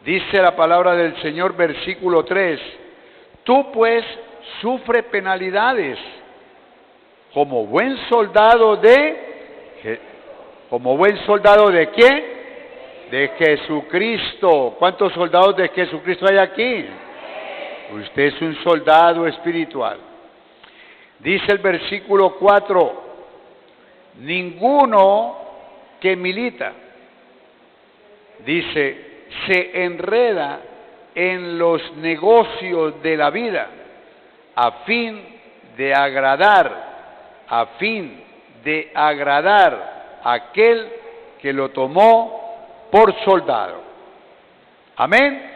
Dice la palabra del Señor, versículo 3, tú pues sufre penalidades como buen soldado ¿como buen soldado de quién? De Jesucristo. ¿Cuántos soldados de Jesucristo hay aquí? Usted es un soldado espiritual. Dice el versículo 4, ninguno que milita, dice, se enreda en los negocios de la vida a fin de agradar a aquel que lo tomó por soldado. Amén.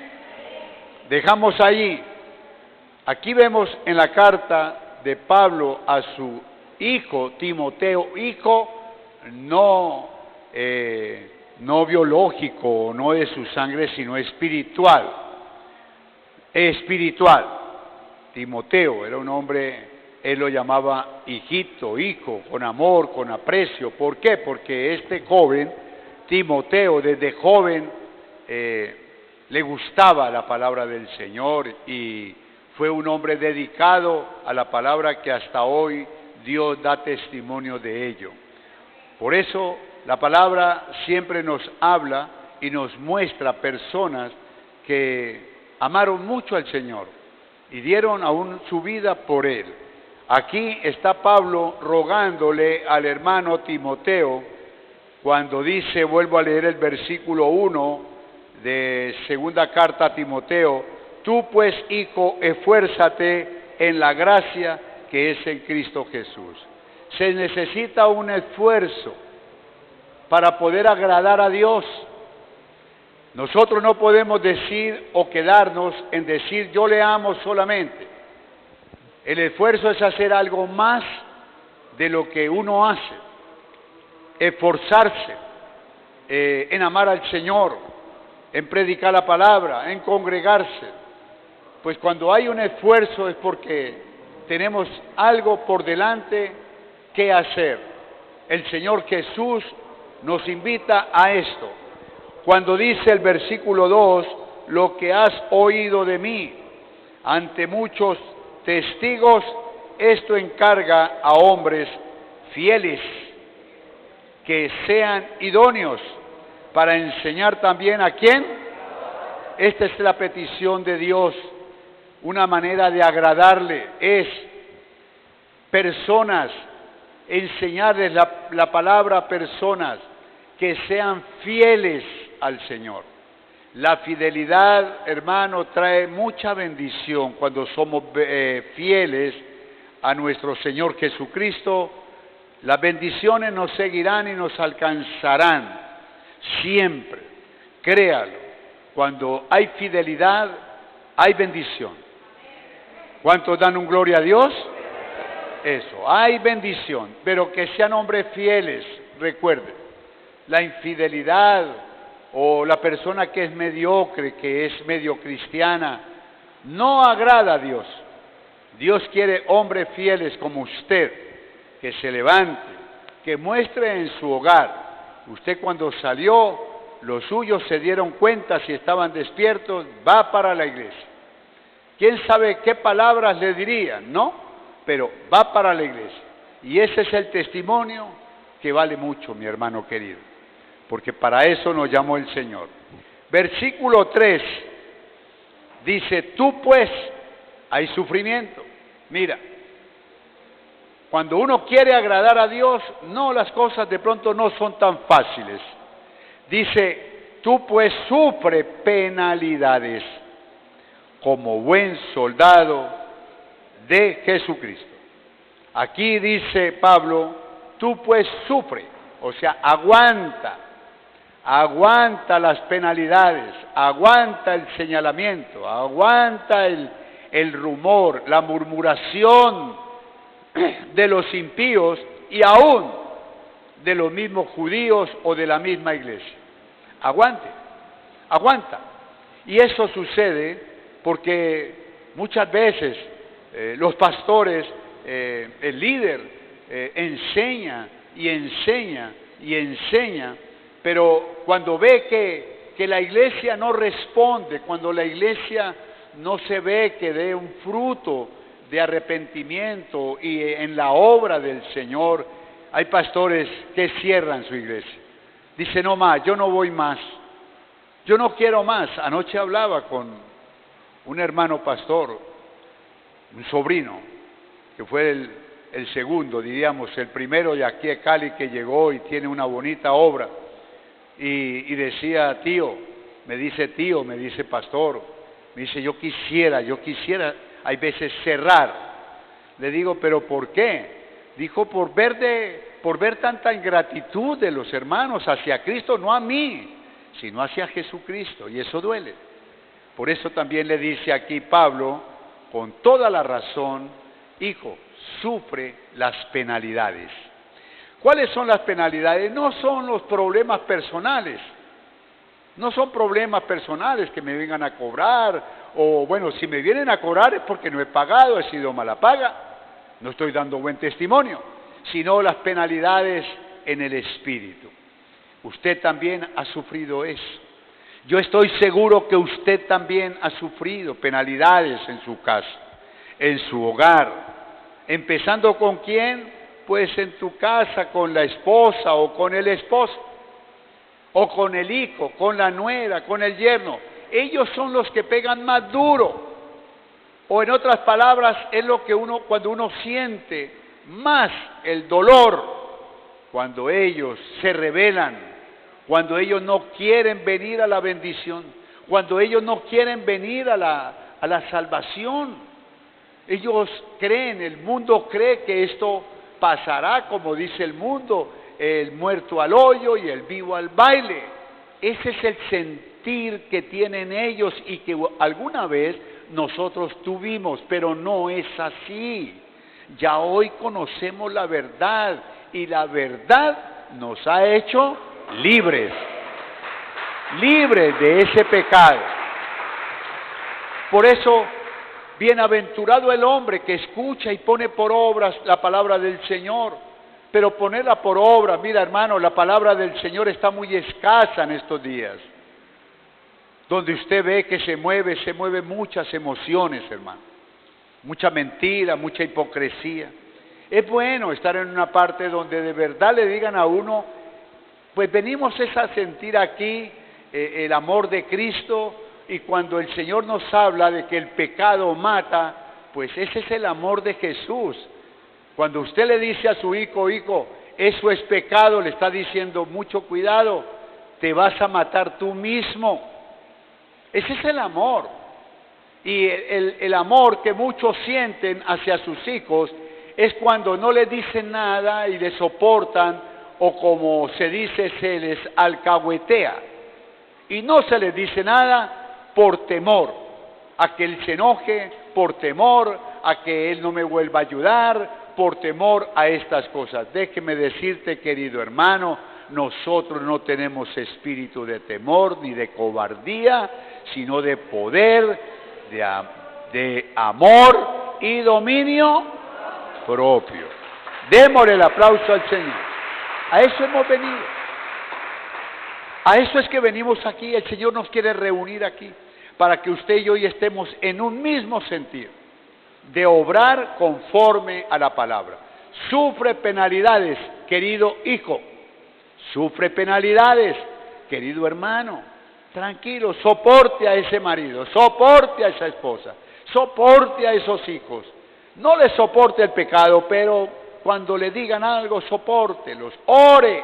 Dejamos allí. Aquí vemos en la carta de Pablo a su hijo Timoteo, hijo no biológico, no de su sangre, sino espiritual. Timoteo era un hombre, él lo llamaba hijito, hijo, con amor, con aprecio. ¿Por qué? Porque este joven, Timoteo, desde joven le gustaba la palabra del Señor y fue un hombre dedicado a la palabra que hasta hoy Dios da testimonio de ello. Por eso la palabra siempre nos habla y nos muestra personas que amaron mucho al Señor y dieron aún su vida por Él. Aquí está Pablo rogándole al hermano Timoteo cuando dice, vuelvo a leer el versículo 1 de segunda carta a Timoteo, tú pues, hijo, esfuérzate en la gracia que es en Cristo Jesús. Se necesita un esfuerzo para poder agradar a Dios. Nosotros no podemos decir o quedarnos en decir yo le amo solamente. El esfuerzo es hacer algo más de lo que uno hace, esforzarse en amar al Señor, en predicar la palabra, en congregarse. Pues cuando hay un esfuerzo es porque tenemos algo por delante que hacer. El Señor Jesús nos invita a esto. Cuando dice el versículo 2, lo que has oído de mí ante muchos testigos, esto encarga a hombres fieles que sean idóneos para enseñar también a quién. Esta es la petición de Dios. Una manera de agradarle es personas, enseñarles la palabra a personas que sean fieles al Señor. La fidelidad, hermano, trae mucha bendición cuando somos fieles a nuestro Señor Jesucristo. Las bendiciones nos seguirán y nos alcanzarán siempre. Créalo, cuando hay fidelidad, hay bendición. ¿Cuántos dan un gloria a Dios? Eso, hay bendición, pero que sean hombres fieles, recuerden. La infidelidad o la persona que es mediocre, que es medio cristiana, no agrada a Dios. Dios quiere hombres fieles como usted, que se levante, que muestre en su hogar. Usted cuando salió, los suyos se dieron cuenta si estaban despiertos, va para la iglesia. ¿Quién sabe qué palabras le dirían? No, pero va para la iglesia. Y ese es el testimonio que vale mucho, mi hermano querido, porque para eso nos llamó el Señor. Versículo 3 dice, tú pues, hay sufrimiento. Mira, cuando uno quiere agradar a Dios, no, las cosas de pronto no son tan fáciles. Dice, tú pues sufre penalidades como buen soldado de Jesucristo. Aquí dice Pablo, tú pues sufre, o sea, aguanta las penalidades, aguanta el señalamiento, aguanta el rumor, la murmuración de los impíos y aún de los mismos judíos o de la misma iglesia. Aguanta. Y eso sucede porque muchas veces los pastores, el líder, enseña, pero cuando ve que porque la iglesia no responde, cuando la iglesia no se ve que dé un fruto de arrepentimiento y en la obra del Señor, hay pastores que cierran su iglesia. Dicen, no más, yo no voy más, yo no quiero más. Anoche hablaba con un hermano pastor, un sobrino, que fue el segundo, diríamos, el primero de aquí a Cali que llegó y tiene una bonita obra. Y decía, me dice pastor, me dice, yo quisiera, hay veces cerrar. Le digo, ¿pero por qué? Dijo, por ver tanta ingratitud de los hermanos hacia Cristo, no a mí, sino hacia Jesucristo, y eso duele. Por eso también le dice aquí Pablo, con toda la razón, hijo, sufre las penalidades. ¿Cuáles son las penalidades? No son los problemas personales, no son problemas personales que me vengan a cobrar, o bueno, si me vienen a cobrar es porque no he pagado, he sido mala paga, no estoy dando buen testimonio, sino las penalidades en el espíritu. Usted también ha sufrido eso. Yo estoy seguro que usted también ha sufrido penalidades en su casa, en su hogar. Empezando con quién, pues en tu casa, con la esposa o con el esposo, o con el hijo, con la nuera, con el yerno. Ellos son los que pegan más duro. O en otras palabras, es lo que cuando uno siente más el dolor, cuando ellos se rebelan, cuando ellos no quieren venir a la bendición, cuando ellos no quieren venir a la salvación. Ellos creen, el mundo cree que esto pasará, como dice el mundo, el muerto al hoyo y el vivo al baile. Ese es el sentir que tienen ellos y que alguna vez nosotros tuvimos, pero no es así. Ya hoy conocemos la verdad y la verdad nos ha hecho libres de ese pecado. Por eso, bienaventurado el hombre que escucha y pone por obras la palabra del Señor, pero ponerla por obra, mira hermano, la palabra del Señor está muy escasa en estos días. Donde usted ve que se mueven muchas emociones, hermano. Mucha mentira, mucha hipocresía. Es bueno estar en una parte donde de verdad le digan a uno, pues venimos a sentir aquí el amor de Cristo, y cuando el Señor nos habla de que el pecado mata, pues ese es el amor de Jesús. Cuando usted le dice a su hijo, eso es pecado, le está diciendo, mucho cuidado, te vas a matar tú mismo. Ese es el amor. Y el amor que muchos sienten hacia sus hijos es cuando no les dicen nada y les soportan, o como se dice, se les alcahuetea. Y no se les dice nada por temor a que él se enoje, por temor a que él no me vuelva a ayudar, por temor a estas cosas. Déjeme decirte, querido hermano, nosotros no tenemos espíritu de temor ni de cobardía, sino de poder, de amor y dominio propio. Démosle el aplauso al Señor. A eso hemos venido. A eso es que venimos aquí. El Señor nos quiere reunir aquí para que usted y yo hoy estemos en un mismo sentido de obrar conforme a la palabra. Sufre penalidades, querido hijo. Sufre penalidades, querido hermano. Tranquilo, soporte a ese marido, soporte a esa esposa, soporte a esos hijos. No les soporte el pecado, pero cuando le digan algo, sopórtelos. Ore,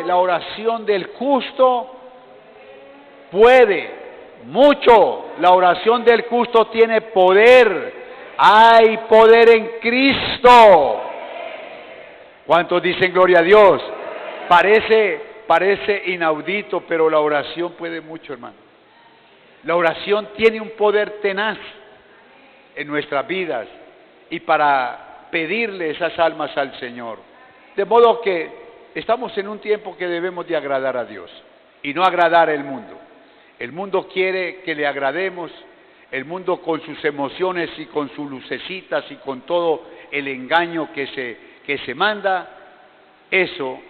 la oración del justo puede mucho. La oración del justo tiene poder. Hay poder en Cristo. ¿Cuántos dicen gloria a Dios? Parece inaudito, pero la oración puede mucho, hermano. La oración tiene un poder tenaz en nuestras vidas y para pedirle esas almas al Señor. De modo que estamos en un tiempo que debemos de agradar a Dios y no agradar al mundo. El mundo quiere que le agrademos, el mundo con sus emociones y con sus lucecitas y con todo el engaño que se manda, eso,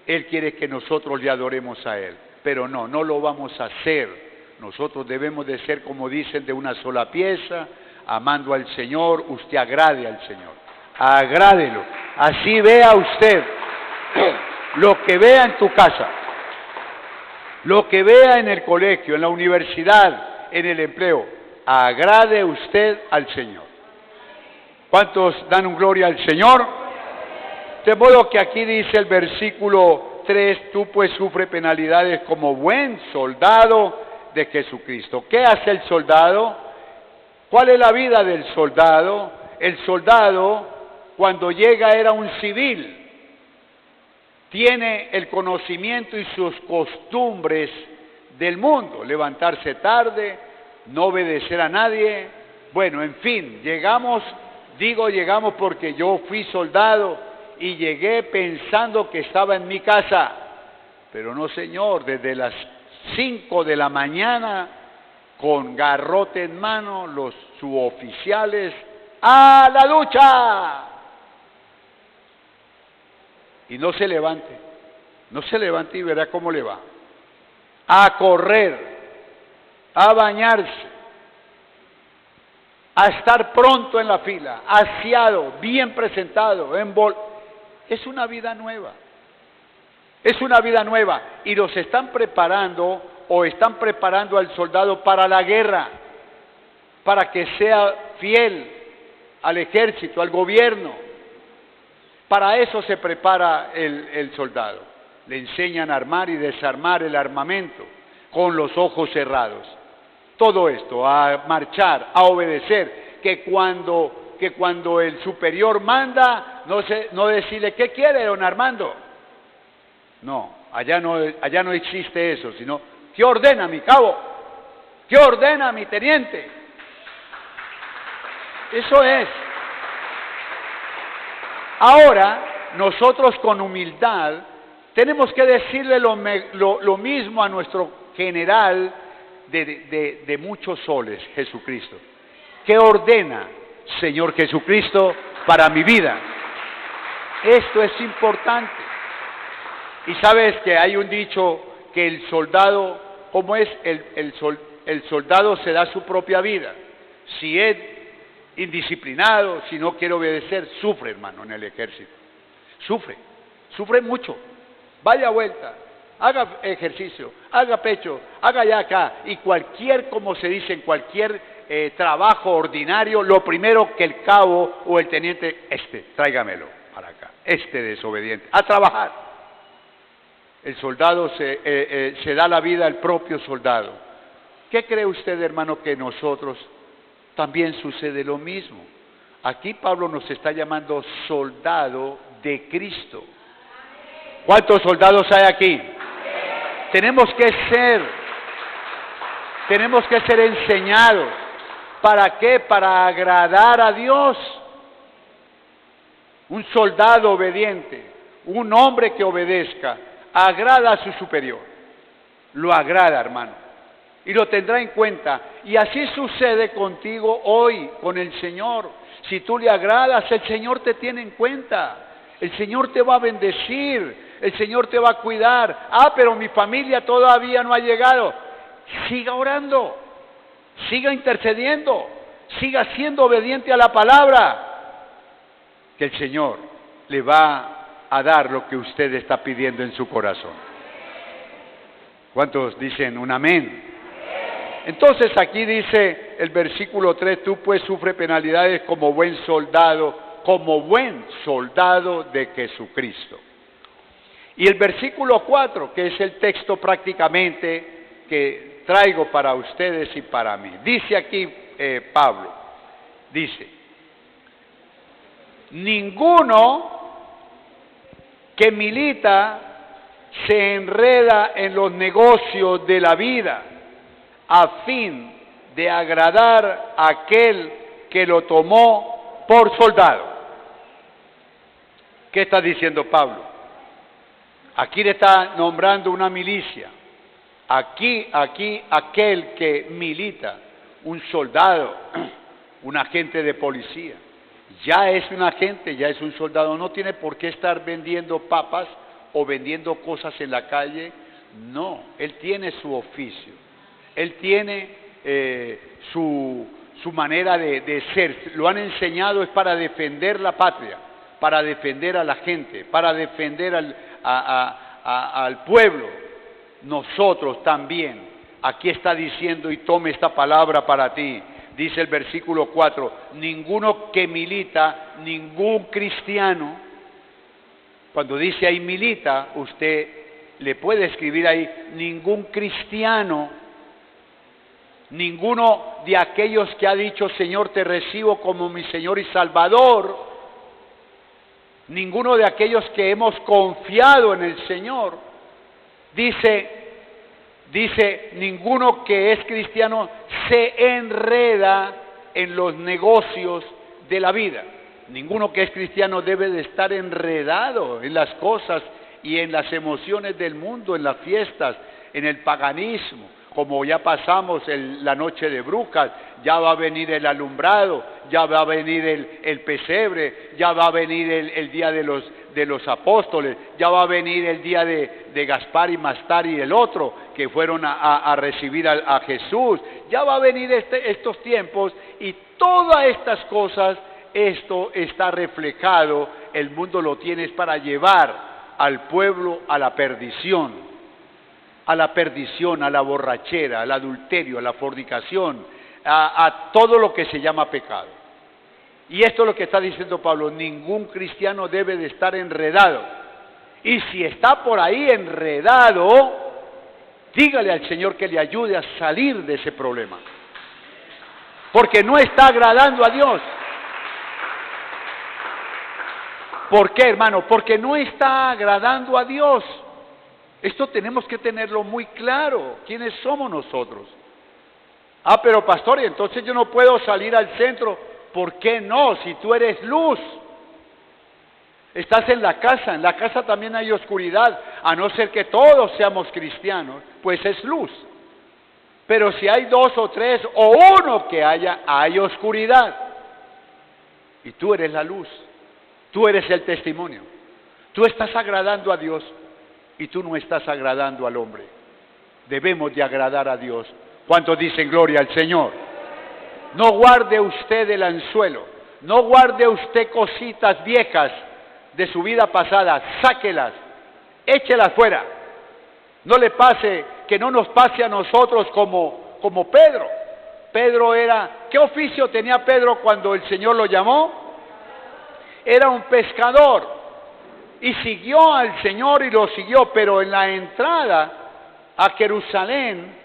Él quiere que nosotros le adoremos a Él. pero no lo vamos a hacer. Nosotros debemos de ser, como dicen, de una sola pieza, amando al Señor. Usted agrade al Señor, agrádelo. Así vea usted lo que vea en tu casa, lo que vea en el colegio, en la universidad, en el empleo, agrade usted al Señor. ¿Cuántos dan un gloria al Señor? De modo que aquí dice el versículo 3, tú pues sufre penalidades como buen soldado de Jesucristo. ¿Qué hace el soldado? ¿Cuál es la vida del soldado? El soldado, cuando llega, era un civil. Tiene el conocimiento y sus costumbres del mundo. Levantarse tarde, no obedecer a nadie. Bueno, en fin, llegamos porque yo fui soldado y llegué pensando que estaba en mi casa. Pero no, señor, desde las 5 de la mañana, con garrote en mano, los suboficiales, ¡a la lucha! Y no se levante y verá cómo le va. A correr, a bañarse, a estar pronto en la fila, aseado, bien presentado, es una vida nueva. Es una vida nueva y los están preparando al soldado para la guerra, para que sea fiel al ejército, al gobierno. Para eso se prepara el soldado. Le enseñan a armar y desarmar el armamento con los ojos cerrados. Todo esto, a marchar, a obedecer, que cuando el superior manda, no decirle, ¿qué quiere, don Armando? No, allá no existe eso, sino, ¿qué ordena mi cabo? ¿Qué ordena mi teniente? Eso es. Ahora, nosotros con humildad tenemos que decirle lo mismo a nuestro general de muchos soles, Jesucristo. ¿Qué ordena, Señor Jesucristo, para mi vida? Esto es importante. Y sabes que hay un dicho que el soldado, ¿cómo es? El soldado se da su propia vida. Si es indisciplinado, si no quiere obedecer, sufre, hermano, en el ejército. Sufre mucho. Vaya vuelta, haga ejercicio, haga pecho, haga allá acá. Y como se dice, en cualquier trabajo ordinario, lo primero que el cabo o el teniente, tráigamelo para acá, desobediente, a trabajar. El soldado se da la vida al propio soldado. ¿Qué cree usted, hermano, que nosotros también sucede lo mismo? Aquí Pablo nos está llamando soldado de Cristo. ¿Cuántos soldados hay aquí? Tenemos que ser enseñados. ¿Para qué? Para agradar a Dios. Un soldado obediente, un hombre que obedezca, agrada a su superior. Lo agrada, hermano. Y lo tendrá en cuenta. Y así sucede contigo hoy, con el Señor. Si tú le agradas, el Señor te tiene en cuenta. El Señor te va a bendecir. El Señor te va a cuidar. Pero mi familia todavía no ha llegado. Siga orando. Siga intercediendo. Siga siendo obediente a la palabra. Que el Señor le va a dar lo que usted está pidiendo en su corazón. ¿Cuántos dicen un amén? Entonces aquí dice el versículo 3, tú pues sufre penalidades como buen soldado de Jesucristo. Y el versículo 4, que es el texto prácticamente que traigo para ustedes y para mí. Dice aquí Pablo, dice, ninguno que milita se enreda en los negocios de la vida a fin de agradar a aquel que lo tomó por soldado. ¿Qué está diciendo Pablo? Aquí le está nombrando una milicia. Aquí aquel que milita, un soldado, un agente de policía. Ya es un agente, ya es un soldado, no tiene por qué estar vendiendo papas o vendiendo cosas en la calle, No, Él tiene su oficio, Él tiene su manera de ser. Lo han enseñado es para defender la patria, para defender a la gente, para defender al pueblo. Nosotros también, aquí está diciendo, y tome esta palabra para ti, dice el versículo 4, ninguno que milita, ningún cristiano, cuando dice ahí milita, usted le puede escribir ahí, ningún cristiano, ninguno de aquellos que ha dicho, Señor, te recibo como mi Señor y Salvador, ninguno de aquellos que hemos confiado en el Señor, dice, ninguno que es cristiano se enreda en los negocios de la vida. Ninguno que es cristiano debe de estar enredado en las cosas y en las emociones del mundo, en las fiestas, en el paganismo. Como ya pasamos la noche de brujas, ya va a venir el alumbrado, ya va a venir el pesebre, ya va a venir el día de los apóstoles, ya va a venir el día de Gaspar y Mastar y el otro, que fueron a recibir a Jesús. Ya va a venir estos tiempos y todas estas cosas, esto está reflejado, el mundo lo tiene para llevar al pueblo a la perdición, a la borrachera, al adulterio, a la fornicación, a todo lo que se llama pecado. Y esto es lo que está diciendo Pablo, ningún cristiano debe de estar enredado. Y si está por ahí enredado, dígale al Señor que le ayude a salir de ese problema. Porque no está agradando a Dios. ¿Por qué, hermano? Porque no está agradando a Dios. Esto tenemos que tenerlo muy claro. ¿Quiénes somos nosotros? Ah, pero pastor, y entonces yo no puedo salir al centro. ¿Por qué no? Si tú eres luz. Estás en la casa también hay oscuridad, a no ser que todos seamos cristianos, pues es luz. Pero si hay 2 o 3 o 1 que hay oscuridad. Y tú eres la luz, tú eres el testimonio. Tú estás agradando a Dios y tú no estás agradando al hombre. Debemos de agradar a Dios. ¿Cuántos dicen gloria al Señor? No guarde usted el anzuelo, no guarde usted cositas viejas de su vida pasada, sáquelas, échelas fuera. No le pase, que no nos pase a nosotros como Pedro. Pedro ¿qué oficio tenía Pedro cuando el Señor lo llamó? Era un pescador y siguió al Señor y lo siguió, pero en la entrada a Jerusalén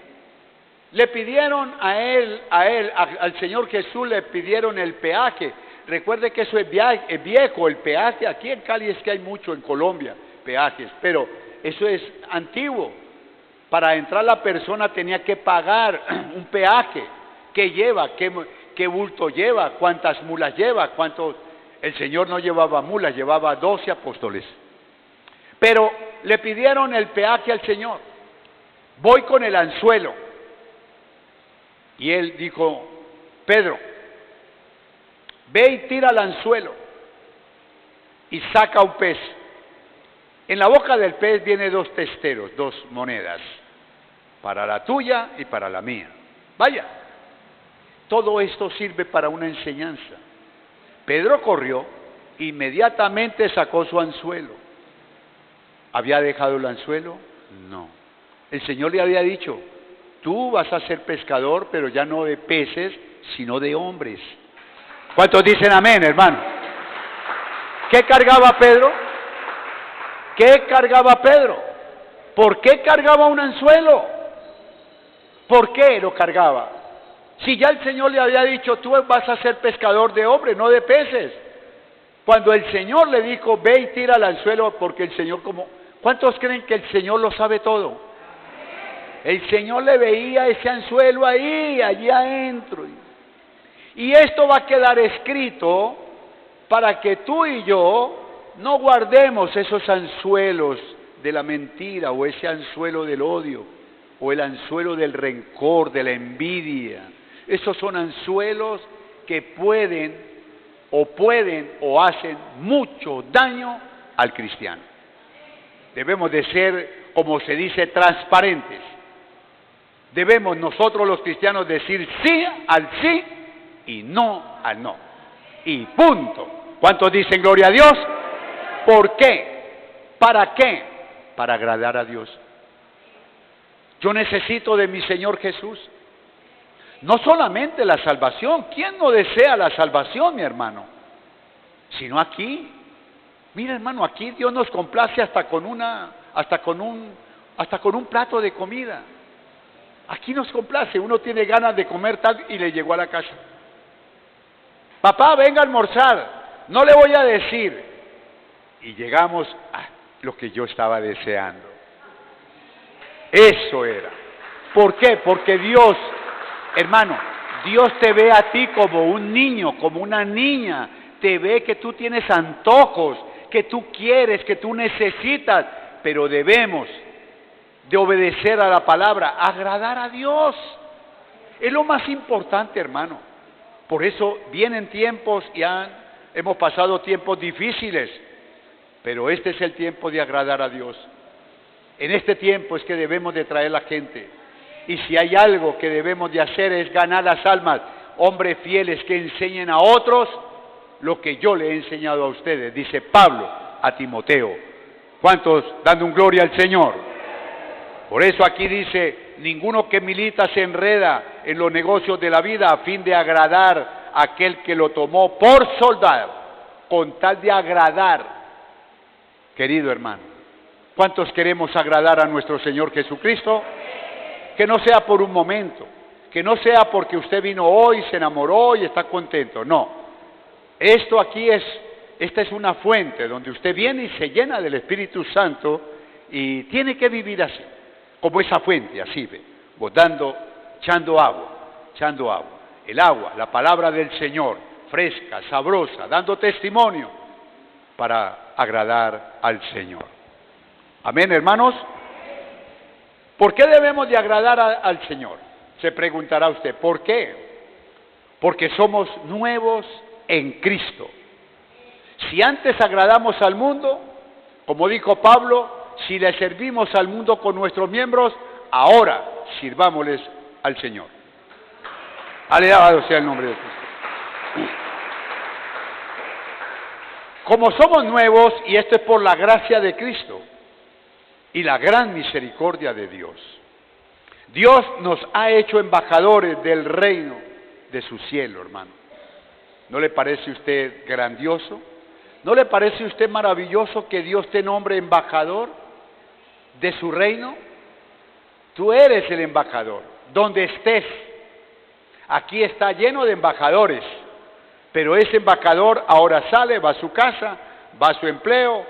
le pidieron al Señor Jesús le pidieron el peaje. Recuerde que eso es viejo, el peaje. Aquí en Cali es que hay mucho, en Colombia, peajes, pero eso es antiguo. Para entrar la persona tenía que pagar un peaje. ¿Qué lleva? ¿Qué bulto lleva? ¿Cuántas mulas lleva? El Señor no llevaba mulas, llevaba 12 apóstoles. Pero le pidieron el peaje al Señor. Voy con el anzuelo. Y él dijo, Pedro, ve y tira el anzuelo y saca un pez. En la boca del pez viene 2 testeros, 2 monedas, para la tuya y para la mía. Vaya, todo esto sirve para una enseñanza. Pedro corrió, inmediatamente sacó su anzuelo. ¿Había dejado el anzuelo? No. El Señor le había dicho, tú vas a ser pescador, pero ya no de peces, sino de hombres. ¿Cuántos dicen amén, hermano? ¿Qué cargaba Pedro? ¿Qué cargaba Pedro? ¿Por qué cargaba un anzuelo? ¿Por qué lo cargaba? Si ya el Señor le había dicho, tú vas a ser pescador de hombres, no de peces. Cuando el Señor le dijo, ve y tira el anzuelo, porque el Señor ¿cuántos creen que el Señor lo sabe todo? El Señor le veía ese anzuelo allí adentro. Y esto va a quedar escrito para que tú y yo no guardemos esos anzuelos de la mentira, o ese anzuelo del odio, o el anzuelo del rencor, de la envidia. Esos son anzuelos que pueden o hacen mucho daño al cristiano. Debemos de ser como se dice, transparentes. Debemos nosotros los cristianos decir sí al sí y no al no. Y punto. ¿Cuántos dicen gloria a Dios? ¿Por qué? ¿Para qué? Para agradar a Dios. Yo necesito de mi Señor Jesús. No solamente la salvación. ¿Quién no desea la salvación, mi hermano? Sino aquí. Mira, hermano, aquí Dios nos complace hasta con un plato de comida. Aquí nos complace. Uno tiene ganas de comer tal y le llegó a la casa. Papá, venga a almorzar. No le voy a decir. Y llegamos a lo que yo estaba deseando. Eso era. ¿Por qué? Porque Dios, hermano, Dios te ve a ti como un niño, como una niña. Te ve que tú tienes antojos, que tú quieres, que tú necesitas, pero debemos de obedecer a la palabra, agradar a Dios. Es lo más importante, hermano. Por eso vienen tiempos y hemos pasado tiempos difíciles, pero este es el tiempo de agradar a Dios. En este tiempo es que debemos de traer la gente. Y si hay algo que debemos de hacer es ganar las almas, hombres fieles que enseñen a otros lo que yo le he enseñado a ustedes, dice Pablo a Timoteo. ¿Cuántos dando un gloria al Señor? Por eso aquí dice, ninguno que milita se enreda en los negocios de la vida a fin de agradar a aquel que lo tomó por soldado, con tal de agradar, querido hermano. ¿Cuántos queremos agradar a nuestro Señor Jesucristo? Que no sea por un momento, que no sea porque usted vino hoy, se enamoró y está contento, no. Esta es una fuente donde usted viene y se llena del Espíritu Santo y tiene que vivir así, como esa fuente, así ve, botando, echando agua. El agua, la palabra del Señor, fresca, sabrosa, dando testimonio para agradar al Señor. Amén, hermanos. ¿Por qué debemos de agradar al Señor? Se preguntará usted, ¿por qué? Porque somos nuevos en Cristo. Si antes agradamos al mundo, como dijo Pablo, si le servimos al mundo con nuestros miembros, ahora sirvámosles al Señor. Alabado sea el nombre de Cristo. Como somos nuevos, y esto es por la gracia de Cristo y la gran misericordia de Dios, Dios nos ha hecho embajadores del reino de su cielo, hermano. ¿No le parece a usted grandioso? ¿No le parece a usted maravilloso que Dios te nombre embajador de su reino? Tú eres el embajador, donde estés. Aquí está lleno de embajadores, pero ese embajador ahora sale, va a su casa, va a su empleo,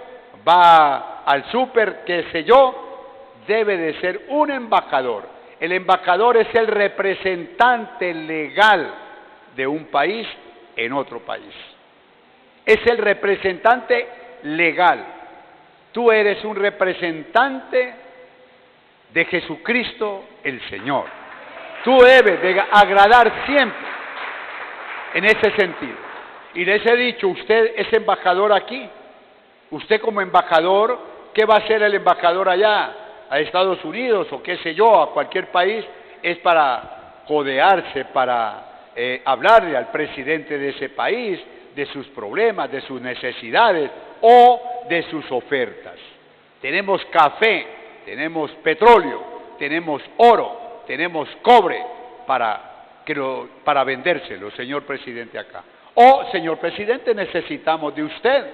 va al súper, qué sé yo, debe de ser un embajador. El embajador es el representante legal de un país en otro país. Es el representante legal. Tú eres un representante de Jesucristo el Señor. Tú debes de agradar siempre en ese sentido. Y les he dicho, usted es embajador aquí. Usted como embajador, ¿qué va a hacer el embajador allá? A Estados Unidos o qué sé yo, a cualquier país, es para codearse, para hablarle al presidente de ese país, de sus problemas, de sus necesidades o de sus ofertas. Tenemos café, tenemos petróleo, tenemos oro, tenemos cobre para vendérselo, señor presidente, acá. O, señor presidente, necesitamos de usted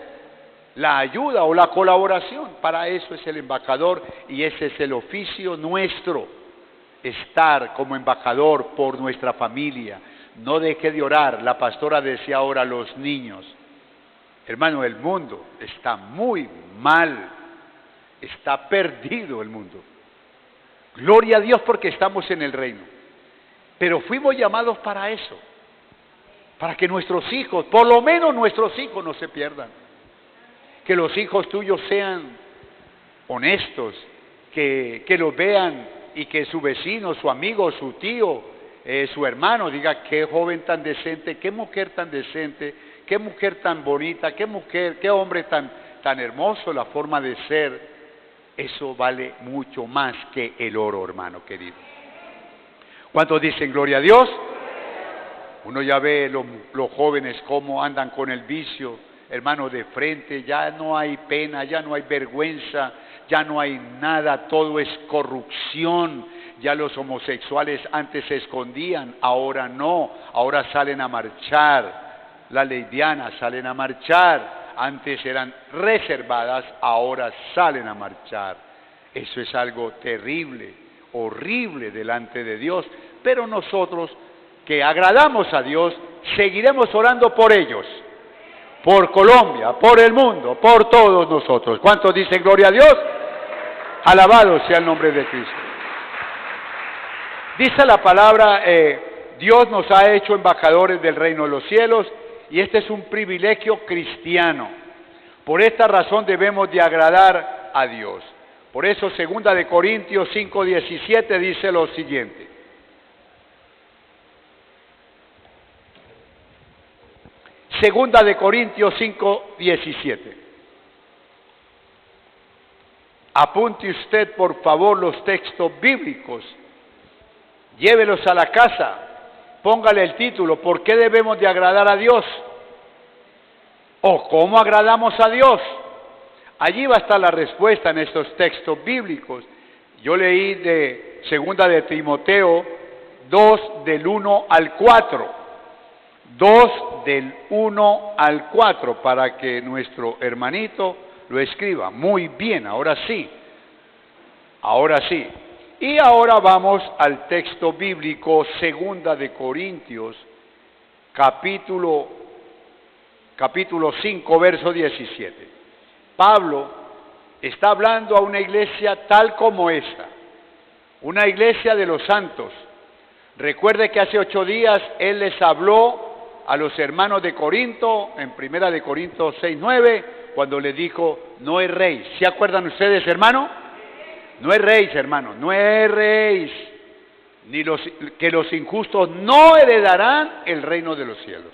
la ayuda o la colaboración. Para eso es el embajador y ese es el oficio nuestro, estar como embajador por nuestra familia. No deje de orar. La pastora decía ahora a los niños, hermano, el mundo está muy mal, está perdido el mundo. Gloria a Dios porque estamos en el reino. Pero fuimos llamados para eso, para que nuestros hijos, por lo menos nuestros hijos, no se pierdan. Que los hijos tuyos sean honestos, que los vean y que su vecino, su amigo, su tío, su hermano diga, qué joven tan decente, qué mujer tan decente, qué mujer tan bonita, qué hombre tan hermoso, la forma de ser. Eso vale mucho más que el oro, hermano querido. ¿Cuántos dicen gloria a Dios? Uno ya ve los jóvenes cómo andan con el vicio, hermano, de frente. Ya no hay pena, ya no hay vergüenza, ya no hay nada, todo es corrupción. Ya los homosexuales antes se escondían, ahora no, ahora salen a marchar. Las lesbianas salen a marchar, antes eran reservadas, ahora salen a marchar. Eso es algo terrible, horrible delante de Dios, pero nosotros que agradamos a Dios, seguiremos orando por ellos, por Colombia, por el mundo, por todos nosotros. ¿Cuántos dicen gloria a Dios? Alabado sea el nombre de Cristo. Dice la palabra, Dios nos ha hecho embajadores del reino de los cielos, y este es un privilegio cristiano. Por esta razón debemos de agradar a Dios. Por eso 2 de Corintios 5:17 dice lo siguiente. Segunda de Corintios 5:17. Apunte usted por favor los textos bíblicos. Llévelos a la casa. Póngale el título, ¿por qué debemos de agradar a Dios? ¿O cómo agradamos a Dios? Allí va a estar la respuesta en estos textos bíblicos. Yo leí de 2 de Timoteo 2 del 1 al 4. 2 del 1 al 4 para que nuestro hermanito lo escriba. Muy bien, ahora sí. Ahora sí. Y ahora vamos al texto bíblico, 2 de Corintios, capítulo 5, verso 17. Pablo está hablando a una iglesia tal como esta, una iglesia de los santos. Recuerde que hace 8 días él les habló a los hermanos de Corinto, en 1 de Corintios 6:9, cuando les dijo, no erréis. ¿Se acuerdan ustedes, hermano? No erréis, hermano, no erréis, que los injustos no heredarán el reino de los cielos.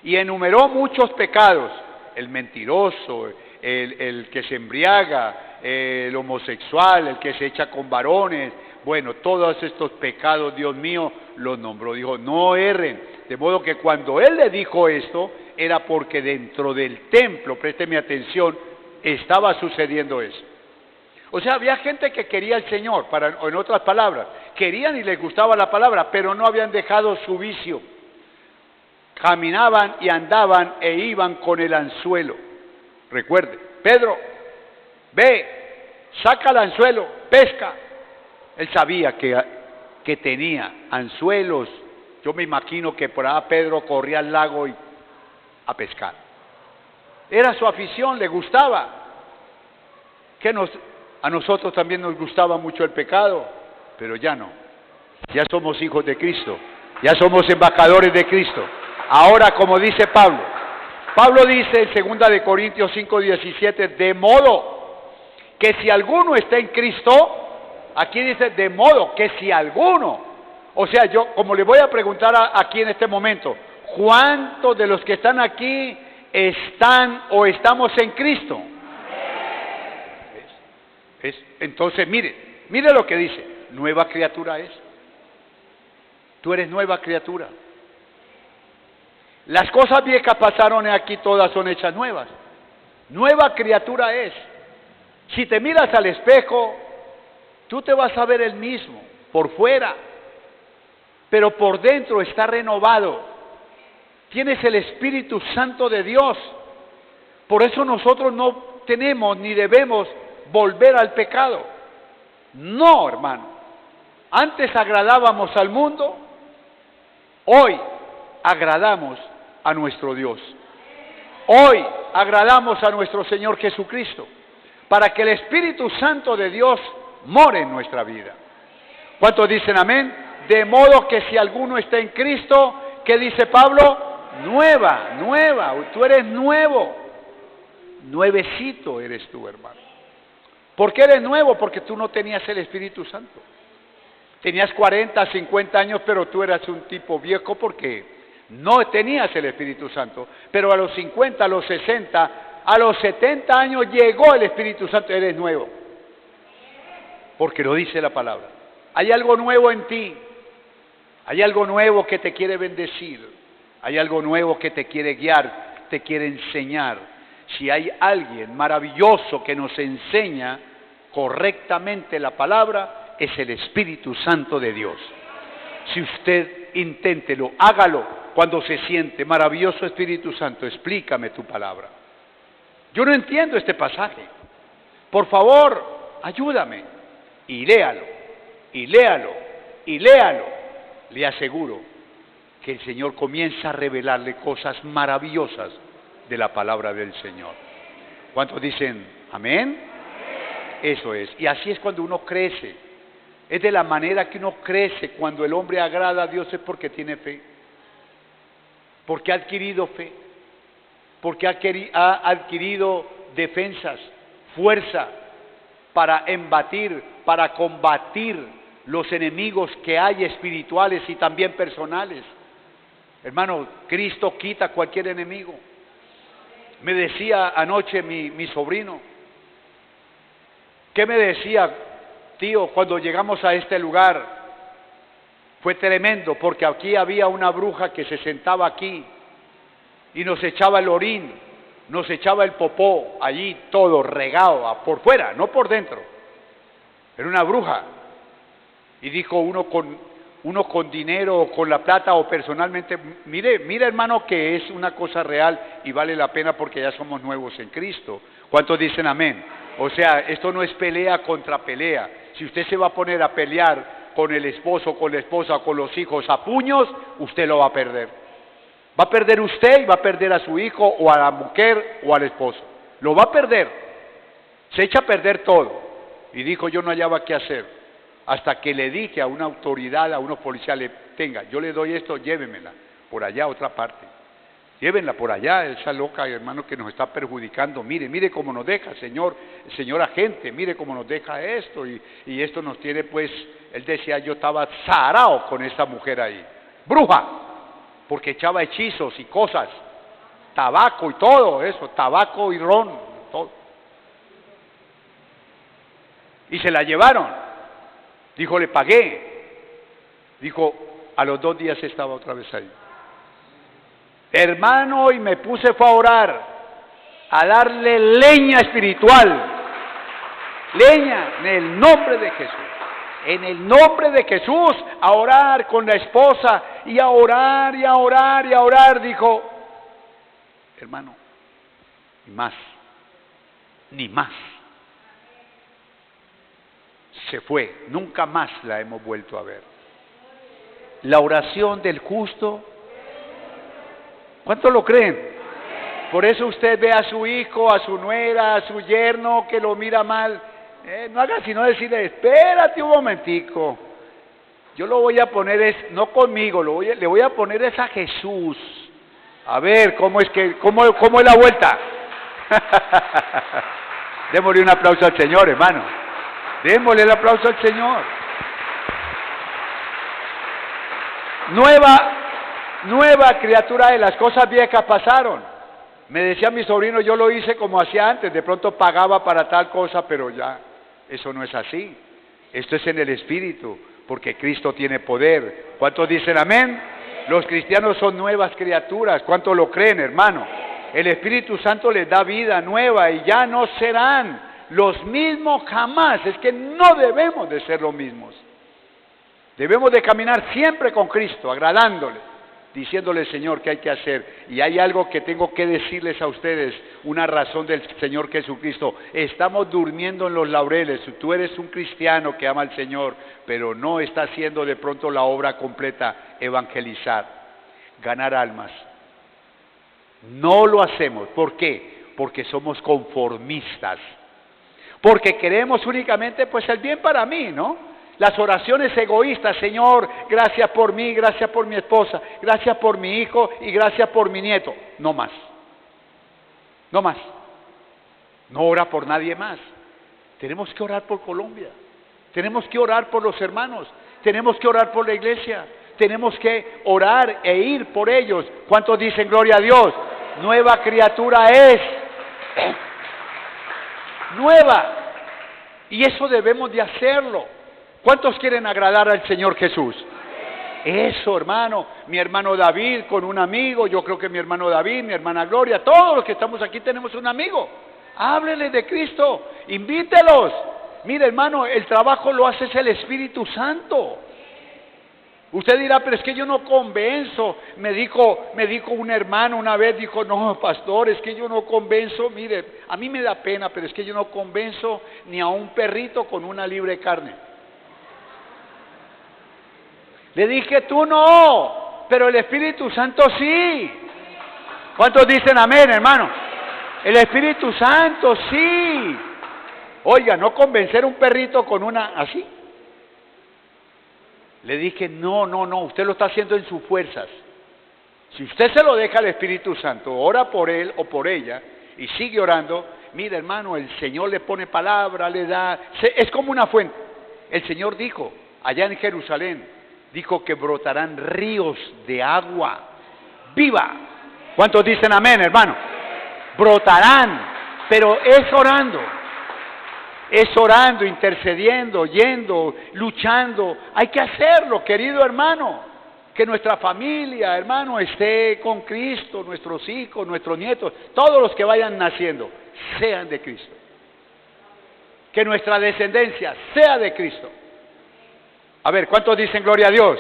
Y enumeró muchos pecados, el mentiroso, el que se embriaga, el homosexual, el que se echa con varones. Bueno, todos estos pecados, Dios mío, los nombró. Dijo, no erren. De modo que cuando él le dijo esto, era porque dentro del templo, présteme atención, estaba sucediendo eso. O sea, había gente que quería al Señor, en otras palabras, querían y les gustaba la palabra, pero no habían dejado su vicio. Caminaban y andaban e iban con el anzuelo. Recuerde, Pedro, ve, saca el anzuelo, pesca. Él sabía que tenía anzuelos. Yo me imagino que por allá Pedro corría al lago a pescar. Era su afición, le gustaba. A nosotros también nos gustaba mucho el pecado, pero ya no. Ya somos hijos de Cristo, ya somos embajadores de Cristo. Ahora, como dice Pablo dice en 2 de Corintios 5:17, de modo que si alguno está en Cristo, aquí dice de modo que si alguno, o sea, yo como le voy a preguntar aquí en este momento, ¿cuántos de los que están aquí están o estamos en Cristo? Entonces, mire lo que dice, nueva criatura es. Tú eres nueva criatura. Las cosas viejas pasaron y aquí todas son hechas nuevas. Nueva criatura es. Si te miras al espejo, tú te vas a ver el mismo, por fuera, pero por dentro está renovado. Tienes el Espíritu Santo de Dios. Por eso nosotros no tenemos ni debemos volver al pecado. No, hermano. Antes agradábamos al mundo, hoy agradamos a nuestro Dios. Hoy agradamos a nuestro Señor Jesucristo, para que el Espíritu Santo de Dios more en nuestra vida. ¿Cuántos dicen amén? De modo que si alguno está en Cristo, ¿qué dice Pablo? Nueva, tú eres nuevo. Nuevecito eres tú, hermano. ¿Por qué eres nuevo? Porque tú no tenías el Espíritu Santo. Tenías 40, 50 años, pero tú eras un tipo viejo porque no tenías el Espíritu Santo. Pero a los 50, a los 60, a los 70 años llegó el Espíritu Santo, eres nuevo. porque lo dice la palabra. Hay algo nuevo en ti, hay algo nuevo que te quiere bendecir, hay algo nuevo que te quiere guiar, te quiere enseñar. Si hay alguien maravilloso que nos enseña correctamente la palabra, es el Espíritu Santo de Dios. Si usted inténtelo, hágalo cuando se siente, maravilloso Espíritu Santo, explícame tu palabra. Yo no entiendo este pasaje. Por favor, ayúdame. Y léalo, y léalo, y léalo. Le aseguro que el Señor comienza a revelarle cosas maravillosas de la palabra del Señor. ¿Cuántos dicen amén? Eso es. Y así es cuando uno crece. Es de la manera que uno crece. Cuando el hombre agrada a Dios es porque tiene fe. Porque ha adquirido fe. Porque ha adquirido defensas, fuerza para embatir, para combatir los enemigos que hay espirituales y también personales. Hermano, Cristo quita cualquier enemigo. Me decía anoche mi sobrino, ¿qué me decía, tío, cuando llegamos a este lugar? Fue tremendo, porque aquí había una bruja que se sentaba aquí y nos echaba el orín, nos echaba el popó, allí todo regado, por fuera, no por dentro. Era una bruja. Y dijo uno con dinero, con la plata o personalmente, mire hermano que es una cosa real y vale la pena porque ya somos nuevos en Cristo. ¿Cuántos dicen amén? O sea, esto no es pelea contra pelea. Si usted se va a poner a pelear con el esposo, con la esposa, con los hijos a puños, usted lo va a perder. Va a perder usted y va a perder a su hijo o a la mujer o al esposo. Lo va a perder. Se echa a perder todo. Y dijo, yo no hallaba qué hacer. Hasta que le dije a una autoridad, a unos policiales, tenga, yo le doy esto, llévemela por allá a otra parte. Llévenla por allá, esa loca, hermano, que nos está perjudicando. Mire cómo nos deja, señor agente, mire cómo nos deja esto. Y esto nos tiene, pues, él decía, yo estaba zarao con esta mujer ahí. Bruja, porque echaba hechizos y cosas, tabaco y todo eso, tabaco y ron, todo. Y se la llevaron. Dijo, le pagué. Dijo, a los 2 días estaba otra vez ahí. Hermano, y me puse fue a orar, a darle leña espiritual. Leña, en el nombre de Jesús. En el nombre de Jesús, a orar con la esposa, y a orar, y a orar, y a orar. Dijo, hermano, ni más, ni más. Se fue, nunca más la hemos vuelto a ver. La oración del justo, ¿cuántos lo creen? Por eso usted ve a su hijo, a su nuera, a su yerno que lo mira mal. No haga sino decirle, espérate un momentico. Yo lo voy a poner, no conmigo, le voy a poner a Jesús. A ver, ¿cómo es la vuelta? Démosle un aplauso al Señor, hermano. Démosle el aplauso al Señor. Nueva criatura de las cosas viejas pasaron. Me decía mi sobrino, yo lo hice como hacía antes, de pronto pagaba para tal cosa, pero ya, eso no es así. Esto es en el Espíritu, porque Cristo tiene poder. ¿Cuántos dicen amén? Los cristianos son nuevas criaturas. ¿Cuántos lo creen, hermano? El Espíritu Santo les da vida nueva y ya no serán los mismos jamás. Es que no debemos de ser los mismos. Debemos de caminar siempre con Cristo, agradándole, diciéndole, Señor, qué hay que hacer. Y hay algo que tengo que decirles a ustedes, una razón del Señor Jesucristo. Estamos durmiendo en los laureles. Tú eres un cristiano que ama al Señor, pero no está haciendo de pronto la obra completa, evangelizar, ganar almas. No lo hacemos. ¿Por qué? Porque somos conformistas. Porque queremos únicamente pues el bien para mí, ¿no? Las oraciones egoístas, Señor, gracias por mí, gracias por mi esposa, gracias por mi hijo y gracias por mi nieto. No más. No más. No ora por nadie más. Tenemos que orar por Colombia. Tenemos que orar por los hermanos. Tenemos que orar por la iglesia. Tenemos que orar e ir por ellos. ¿Cuántos dicen gloria a Dios? Nueva criatura es. Nueva. Y eso debemos de hacerlo. ¿Cuántos quieren agradar al Señor Jesús? Eso, hermano. Mi hermano David con un amigo, yo creo que mi hermano David, mi hermana Gloria, todos los que estamos aquí tenemos un amigo. Háblenle de Cristo, invítelos. Mire, hermano, el trabajo lo hace el Espíritu Santo. Usted dirá, pero es que yo no convenzo. Me dijo un hermano una vez, dijo, no, pastor, es que yo no convenzo. Mire, a mí me da pena, pero es que yo no convenzo ni a un perrito con una libra de carne. Le dije, tú no, pero el Espíritu Santo sí. ¿Cuántos dicen amén, hermano? El Espíritu Santo sí. Oiga, no convencer a un perrito con una así. Le dije, no, usted lo está haciendo en sus fuerzas. Si usted se lo deja al Espíritu Santo, ora por él o por ella y sigue orando, mira, hermano, el Señor le pone palabra, le da, es como una fuente. El Señor dijo, allá en Jerusalén, dijo que brotarán ríos de agua viva. ¿Cuántos dicen amén, hermano? Brotarán, pero es orando, intercediendo, yendo, luchando. Hay que hacerlo, querido hermano. Que nuestra familia, hermano, esté con Cristo, nuestros hijos, nuestros nietos, todos los que vayan naciendo, sean de Cristo. Que nuestra descendencia sea de Cristo. A ver, ¿cuántos dicen gloria a Dios?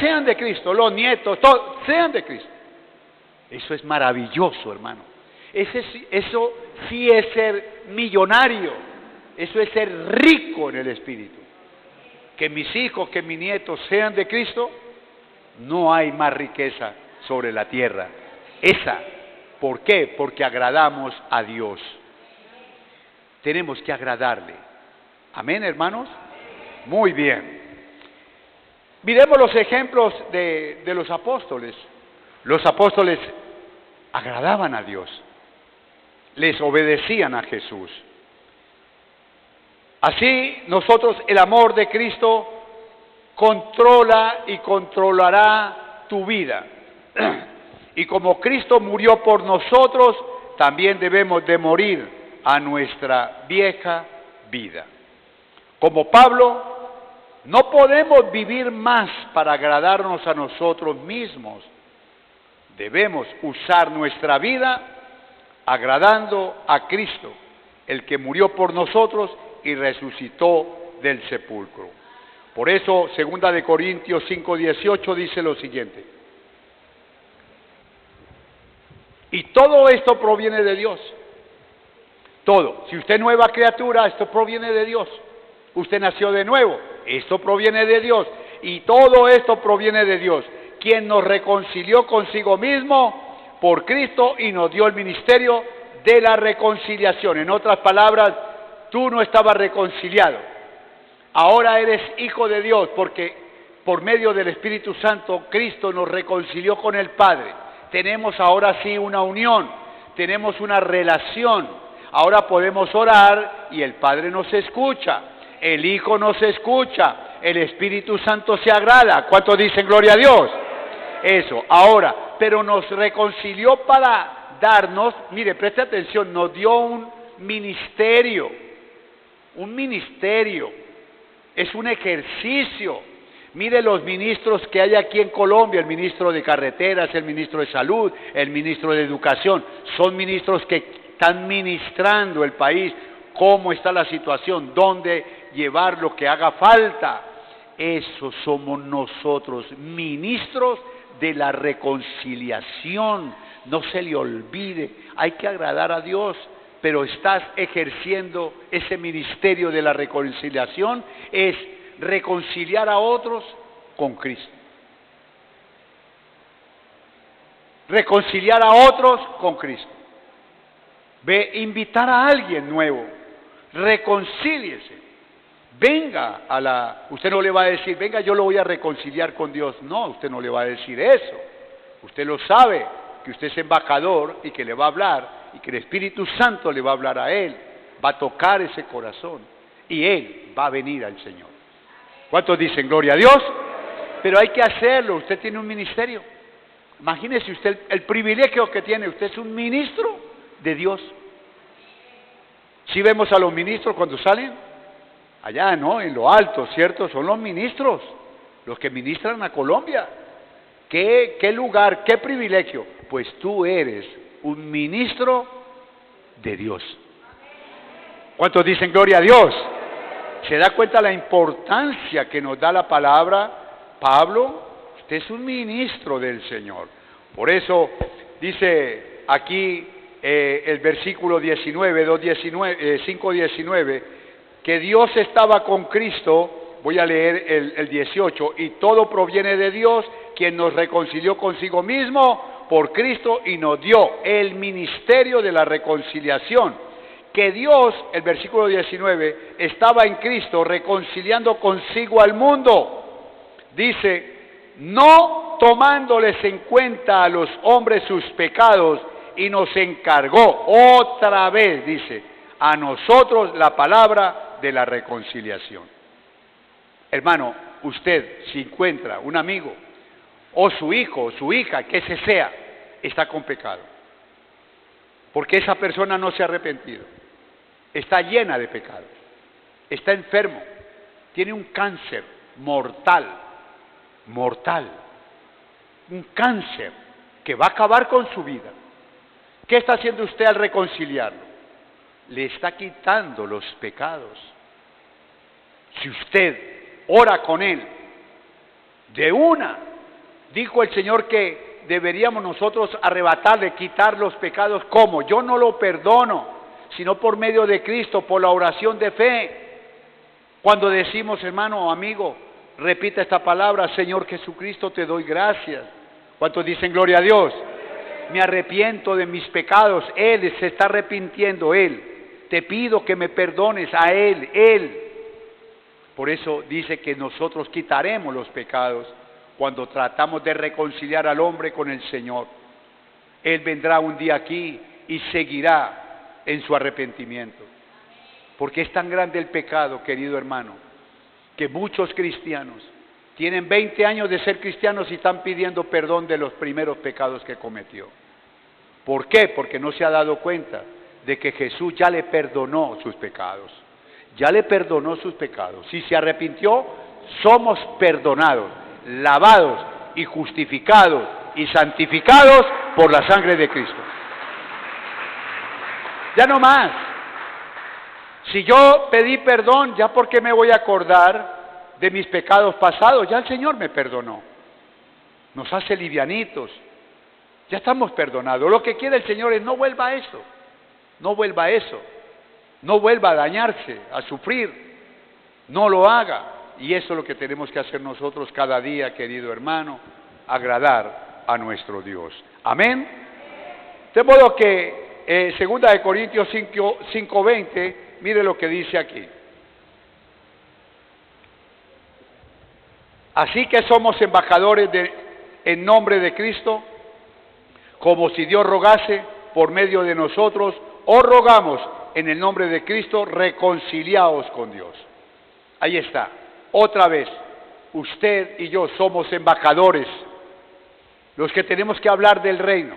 Sean de Cristo, los nietos, todos, sean de Cristo. Eso es maravilloso, hermano. Eso sí es ser millonario. Eso es ser rico en el Espíritu. Que mis hijos, que mis nietos sean de Cristo, no hay más riqueza sobre la tierra. Esa, ¿por qué? Porque agradamos a Dios. Tenemos que agradarle. Amén, hermanos. Muy bien. Miremos los ejemplos de los apóstoles. Los apóstoles agradaban a Dios. Les obedecían a Jesús. Así nosotros, el amor de Cristo controla y controlará tu vida. Y como Cristo murió por nosotros, también debemos de morir a nuestra vieja vida. Como Pablo, no podemos vivir más para agradarnos a nosotros mismos. Debemos usar nuestra vida agradando a Cristo, el que murió por nosotros y resucitó del sepulcro. Por eso, 2 Corintios 5:18 dice lo siguiente. Y todo esto proviene de Dios. Todo. Si usted es nueva criatura, esto proviene de Dios. Usted nació de nuevo, esto proviene de Dios. Y todo esto proviene de Dios, quien nos reconcilió consigo mismo por Cristo y nos dio el ministerio de la reconciliación. En otras palabras, tú no estabas reconciliado. Ahora eres hijo de Dios porque por medio del Espíritu Santo Cristo nos reconcilió con el Padre. Tenemos ahora sí una unión, tenemos una relación. Ahora podemos orar y el Padre nos escucha, el Hijo nos escucha, el Espíritu Santo se agrada. ¿Cuántos dicen gloria a Dios? Eso, ahora, pero nos reconcilió para darnos, mire, preste atención, nos dio un ministerio, es un ejercicio. Mire los ministros que hay aquí en Colombia, el ministro de Carreteras, el ministro de Salud, el ministro de Educación, son ministros que están ministrando el país, cómo está la situación, dónde llevar lo que haga falta. Eso somos nosotros, ministros de la reconciliación. No se le olvide, hay que agradar a Dios, pero estás ejerciendo ese ministerio de la reconciliación, es reconciliar a otros con Cristo. Reconciliar a otros con Cristo. Ve, invitar a alguien nuevo, reconcíliese. Venga usted no le va a decir, venga, yo lo voy a reconciliar con Dios. No, usted no le va a decir eso. Usted lo sabe, que usted es embajador y que le va a hablar, y que el Espíritu Santo le va a hablar a él, va a tocar ese corazón, y él va a venir al Señor. ¿Cuántos dicen gloria a Dios? Pero hay que hacerlo, usted tiene un ministerio. Imagínese usted el privilegio que tiene, usted es un ministro de Dios. Si vemos a los ministros cuando salen, allá, ¿no? En lo alto, ¿cierto? Son los ministros, los que ministran a Colombia. ¿Qué lugar, qué privilegio? Pues tú eres un ministro de Dios. ¿Cuántos dicen gloria a Dios? ¿Se da cuenta la importancia que nos da la palabra? Pablo, usted es un ministro del Señor. Por eso dice aquí el versículo 19, 5:19, que Dios estaba con Cristo. Voy a leer el 18, y todo proviene de Dios, quien nos reconcilió consigo mismo por Cristo y nos dio el ministerio de la reconciliación. Que Dios, el versículo 19, estaba en Cristo reconciliando consigo al mundo. Dice, no tomándoles en cuenta a los hombres sus pecados, y nos encargó otra vez, dice, a nosotros la palabra de la reconciliación. Hermano, usted si encuentra un amigo, o su hijo, o su hija, que ese sea, está con pecado. Porque esa persona no se ha arrepentido. Está llena de pecado. Está enfermo. Tiene un cáncer mortal. Mortal. Un cáncer que va a acabar con su vida. ¿Qué está haciendo usted al reconciliarlo? Le está quitando los pecados. Si usted ora con él, de una, dijo el Señor que deberíamos nosotros arrebatarle, quitar los pecados. ¿Cómo? Yo no lo perdono, sino por medio de Cristo, por la oración de fe. Cuando decimos, hermano o amigo, repita esta palabra: Señor Jesucristo, te doy gracias. ¿Cuántos dicen gloria a Dios? Me arrepiento de mis pecados. Él se está arrepintiendo, Él. Te pido que me perdones a Él. Por eso dice que nosotros quitaremos los pecados cuando tratamos de reconciliar al hombre con el Señor. Él vendrá un día aquí y seguirá en su arrepentimiento. Porque es tan grande el pecado, querido hermano, que muchos cristianos tienen 20 años de ser cristianos y están pidiendo perdón de los primeros pecados que cometió. ¿Por qué? Porque no se ha dado cuenta de que Jesús ya le perdonó sus pecados. Ya le perdonó sus pecados. Si se arrepintió, somos perdonados, lavados y justificados y santificados por la sangre de Cristo. Ya no más. Si yo pedí perdón, ¿ya por qué me voy a acordar de mis pecados pasados? Ya el Señor me perdonó. Nos hace livianitos. Ya estamos perdonados. Lo que quiere el Señor es no vuelva a eso. No vuelva a eso. No vuelva a dañarse, a sufrir. No lo haga. Y eso es lo que tenemos que hacer nosotros cada día, querido hermano, agradar a nuestro Dios. Amén. De modo que 2 Corintios 5:20, mire lo que dice aquí. Así que somos embajadores en nombre de Cristo, como si Dios rogase por medio de nosotros, os rogamos en el nombre de Cristo, reconciliaos con Dios. Ahí está. Otra vez, usted y yo somos embajadores, los que tenemos que hablar del reino,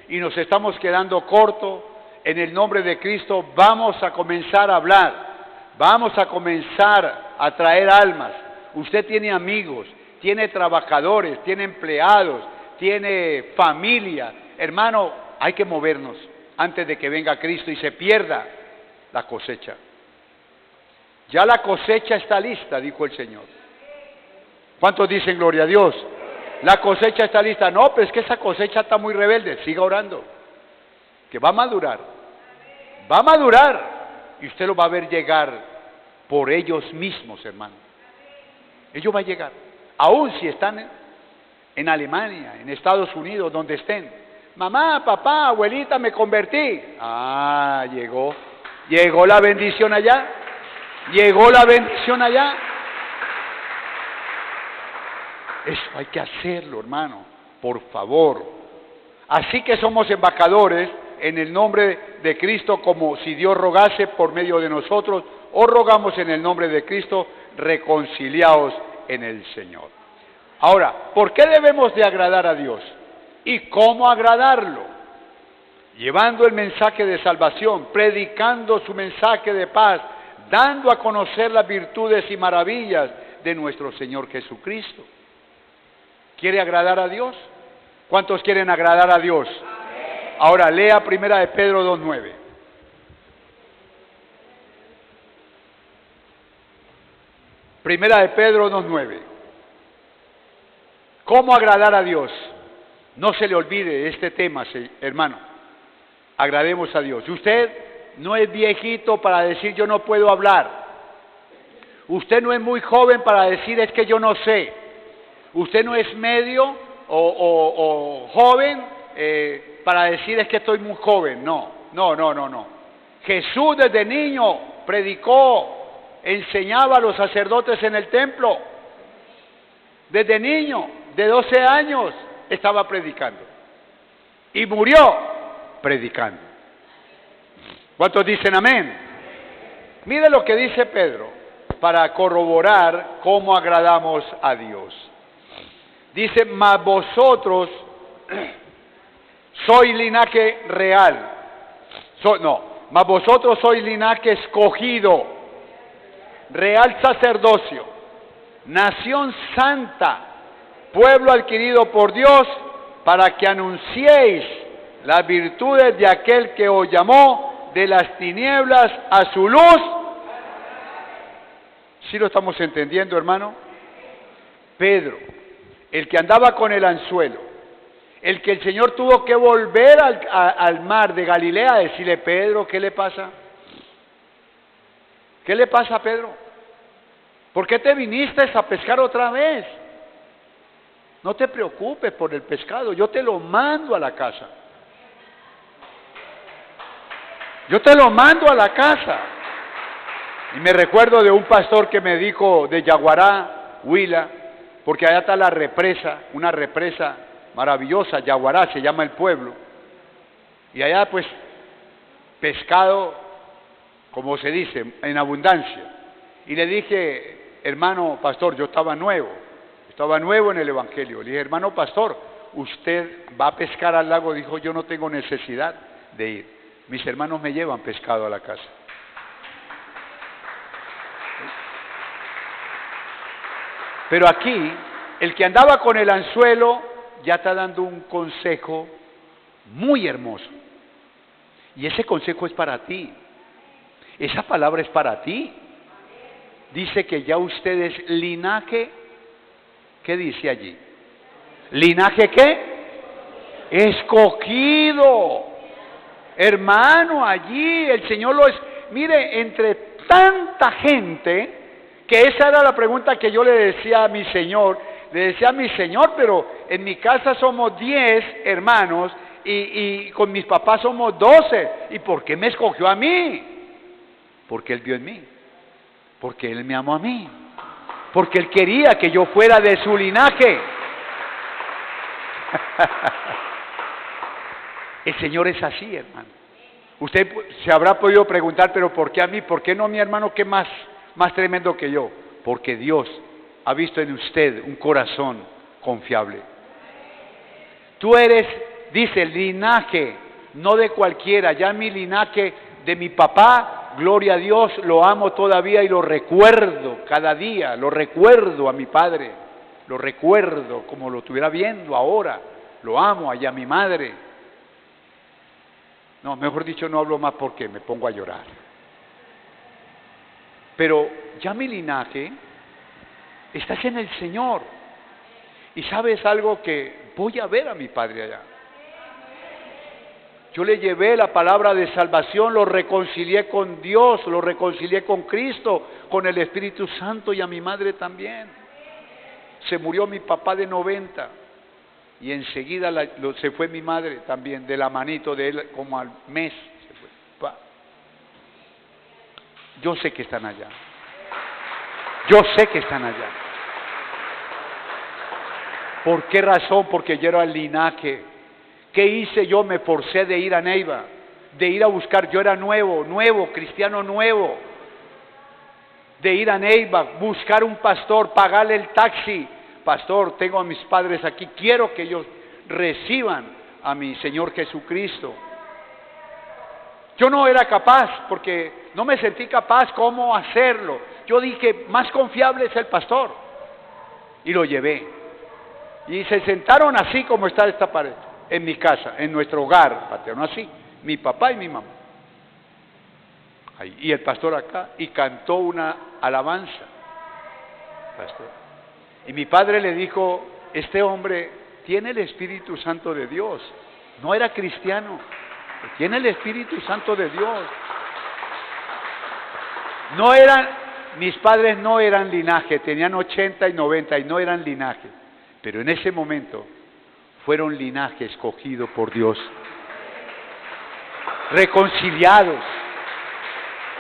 y nos estamos quedando cortos. En el nombre de Cristo vamos a comenzar a hablar, vamos a comenzar a traer almas. Usted tiene amigos, tiene trabajadores, tiene empleados, tiene familia. Hermano, hay que movernos antes de que venga Cristo y se pierda la cosecha. Ya la cosecha está lista, dijo el Señor. ¿Cuántos dicen gloria a Dios? La cosecha está lista. No, pero es que esa cosecha está muy rebelde. Siga orando, que va a madurar. Va a madurar. Y usted lo va a ver llegar por ellos mismos, hermano. Ellos van a llegar. Aún si están en Alemania, en Estados Unidos, donde estén. Mamá, papá, abuelita, me convertí. Ah, llegó. Llegó la bendición allá. Llegó la bendición allá. Eso hay que hacerlo, hermano, por favor. Así que somos embajadores en el nombre de Cristo, como si Dios rogase por medio de nosotros. Os rogamos en el nombre de Cristo, reconciliaos en el Señor. Ahora, ¿por qué debemos de agradar a Dios? ¿Y cómo agradarlo? Llevando el mensaje de salvación, predicando su mensaje de paz, dando a conocer las virtudes y maravillas de nuestro Señor Jesucristo. ¿Quiere agradar a Dios? ¿Cuántos quieren agradar a Dios? Ahora lea 1 de Pedro 2:9. Primera de Pedro 2:9. ¿Cómo agradar a Dios? No se le olvide este tema, hermano. Agrademos a Dios. Usted no es viejito para decir yo no puedo hablar. Usted no es muy joven para decir es que yo no sé. Usted no es medio o joven para decir es que estoy muy joven. No. Jesús desde niño predicó, enseñaba a los sacerdotes en el templo. Desde niño, de 12 años, estaba predicando. Y murió predicando. ¿Cuántos dicen amén? Mire lo que dice Pedro para corroborar cómo agradamos a Dios. Dice, mas vosotros sois linaje real. Mas vosotros sois linaje escogido, real sacerdocio, nación santa, pueblo adquirido por Dios, para que anunciéis las virtudes de aquel que os llamó de las tinieblas a su luz. ¿Sí lo estamos entendiendo, hermano? Pedro, el que andaba con el anzuelo, el que el Señor tuvo que volver al mar de Galilea a decirle, Pedro, ¿qué le pasa? ¿Qué le pasa a Pedro? ¿Por qué te viniste a pescar otra vez? No te preocupes por el pescado, yo te lo mando a la casa. Yo te lo mando a la casa. Y me recuerdo de un pastor que me dijo de Yaguará, Huila, porque allá está la represa, una represa maravillosa, Yaguará se llama el pueblo. Y allá pues pescado, como se dice, en abundancia. Y le dije, hermano pastor, yo estaba nuevo en el evangelio. Le dije, hermano pastor, ¿usted va a pescar al lago? Dijo, yo no tengo necesidad de ir. Mis hermanos me llevan pescado a la casa. Pero aquí, el que andaba con el anzuelo ya está dando un consejo muy hermoso. Y ese consejo es para ti. Esa palabra es para ti. Dice que ya usted es linaje. ¿Qué dice allí? ¿Linaje qué? Escogido. Hermano, allí el Señor lo es. Mire, entre tanta gente, que esa era la pregunta que yo le decía a mi Señor. Le decía a mi Señor, pero en mi casa somos 10 hermanos y con mis papás somos 12. ¿Y por qué me escogió a mí? Porque Él vio en mí. Porque Él me amó a mí. Porque Él quería que yo fuera de su linaje. El Señor es así, hermano. Usted se habrá podido preguntar, pero ¿por qué a mí? ¿Por qué no a mi hermano que más tremendo que yo? Porque Dios ha visto en usted un corazón confiable. Tú eres, dice, linaje, no de cualquiera. Ya mi linaje de mi papá, gloria a Dios, lo amo todavía y lo recuerdo cada día. Lo recuerdo a mi padre, lo recuerdo como lo estuviera viendo ahora. Lo amo allá a mi madre. No, mejor dicho, no hablo más porque me pongo a llorar. Pero ya mi linaje está en el Señor. Y sabes algo, que voy a ver a mi padre allá. Yo le llevé la palabra de salvación, lo reconcilié con Dios, lo reconcilié con Cristo, con el Espíritu Santo y a mi madre también. Se murió mi papá de 90 y enseguida se fue mi madre también, de la manito de él, como al mes se fue. Yo sé que están allá. Yo sé que están allá. ¿Por qué razón? Porque yo era el linaje. ¿Qué hice yo? Me forcé de ir a Neiva, de ir a buscar. Yo era nuevo, cristiano nuevo. De ir a Neiva, buscar un pastor, pagarle el taxi. Pastor, tengo a mis padres aquí, quiero que ellos reciban a mi Señor Jesucristo. Yo no era capaz, porque no me sentí capaz cómo hacerlo. Yo dije, más confiable es el pastor. Y lo llevé. Y se sentaron así como está esta pared, en mi casa, en nuestro hogar paterno, así, mi papá y mi mamá. Ahí, y el pastor acá, y cantó una alabanza. Pastor. Y mi padre le dijo, este hombre tiene el Espíritu Santo de Dios. No era cristiano, tiene el Espíritu Santo de Dios. No eran, mis padres no eran linaje, tenían 80 y 90 y no eran linaje. Pero en ese momento fueron linaje escogido por Dios. Reconciliados.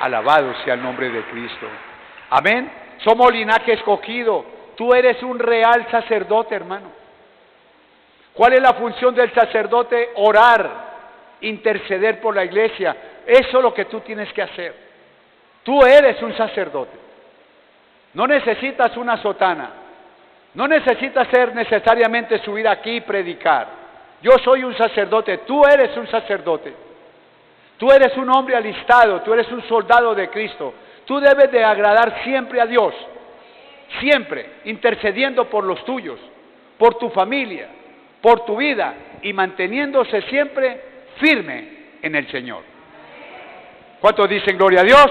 Alabado sea el nombre de Cristo. Amén. Somos linaje escogido. Tú eres un real sacerdote, hermano. ¿Cuál es la función del sacerdote? Orar, interceder por la iglesia. Eso es lo que tú tienes que hacer. Tú eres un sacerdote. No necesitas una sotana. No necesitas ser necesariamente subir aquí y predicar. Yo soy un sacerdote, tú eres un sacerdote. Tú eres un hombre alistado, tú eres un soldado de Cristo. Tú debes de agradar siempre a Dios. Siempre, intercediendo por los tuyos, por tu familia, por tu vida y manteniéndose siempre firme en el Señor. ¿Cuántos dicen gloria a Dios?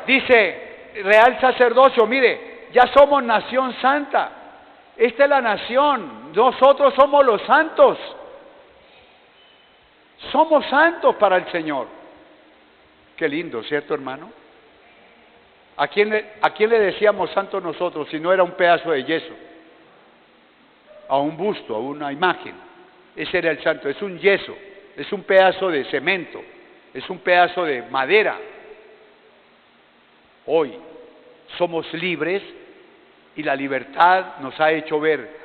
Dice real sacerdocio, mire, ya somos nación santa. Esta es la nación, nosotros somos los santos. Somos santos para el Señor. Qué lindo, ¿cierto, hermano? ¿A quién le decíamos santo nosotros si no era un pedazo de yeso? A un busto, a una imagen. Ese era el santo, es un yeso, es un pedazo de cemento, es un pedazo de madera. Hoy somos libres y la libertad nos ha hecho ver,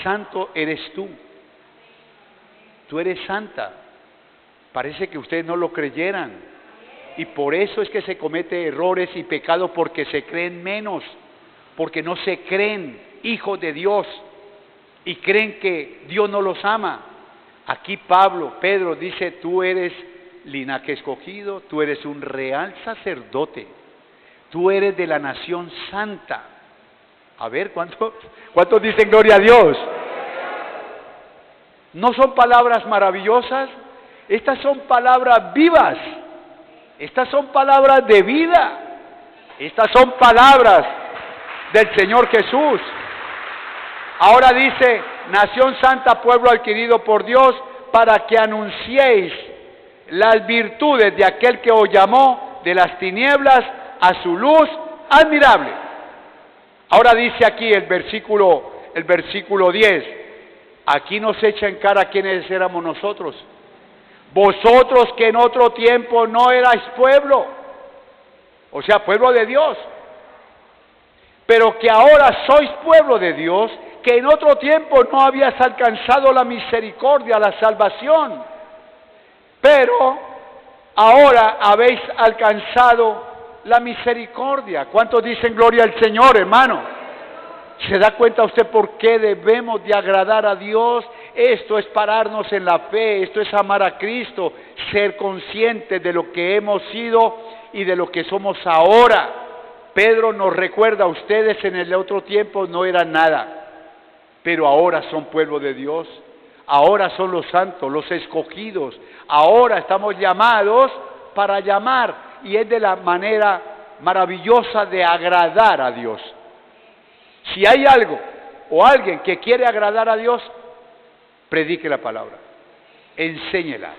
santo eres tú. Tú eres santa. Parece que ustedes no lo creyeran. Y por eso es que se comete errores y pecados, porque se creen menos, porque no se creen hijos de Dios y creen que Dios no los ama. Aquí Pedro dice, tú eres linaje escogido, tú eres un real sacerdote, tú eres de la nación santa. A ver, ¿cuántos dicen gloria a Dios? ¿No son palabras maravillosas? Estas son palabras vivas. Estas son palabras de vida. Estas son palabras del Señor Jesús. Ahora dice, nación santa, pueblo adquirido por Dios, para que anunciéis las virtudes de aquel que os llamó de las tinieblas a su luz admirable. Ahora dice aquí el versículo 10, aquí nos echa en cara quiénes éramos nosotros. Vosotros que en otro tiempo no erais pueblo, o sea, pueblo de Dios, pero que ahora sois pueblo de Dios, que en otro tiempo no habías alcanzado la misericordia, la salvación, pero ahora habéis alcanzado la misericordia. ¿Cuántos dicen gloria al Señor, hermano? ¿Se da cuenta usted por qué debemos de agradar a Dios? Esto es pararnos en la fe, esto es amar a Cristo, ser conscientes de lo que hemos sido y de lo que somos ahora. Pedro nos recuerda, ustedes en el otro tiempo no eran nada, pero ahora son pueblo de Dios, ahora son los santos, los escogidos, ahora estamos llamados para llamar, y es de la manera maravillosa de agradar a Dios. Si hay algo o alguien que quiere agradar a Dios, predique la palabra, enséñela,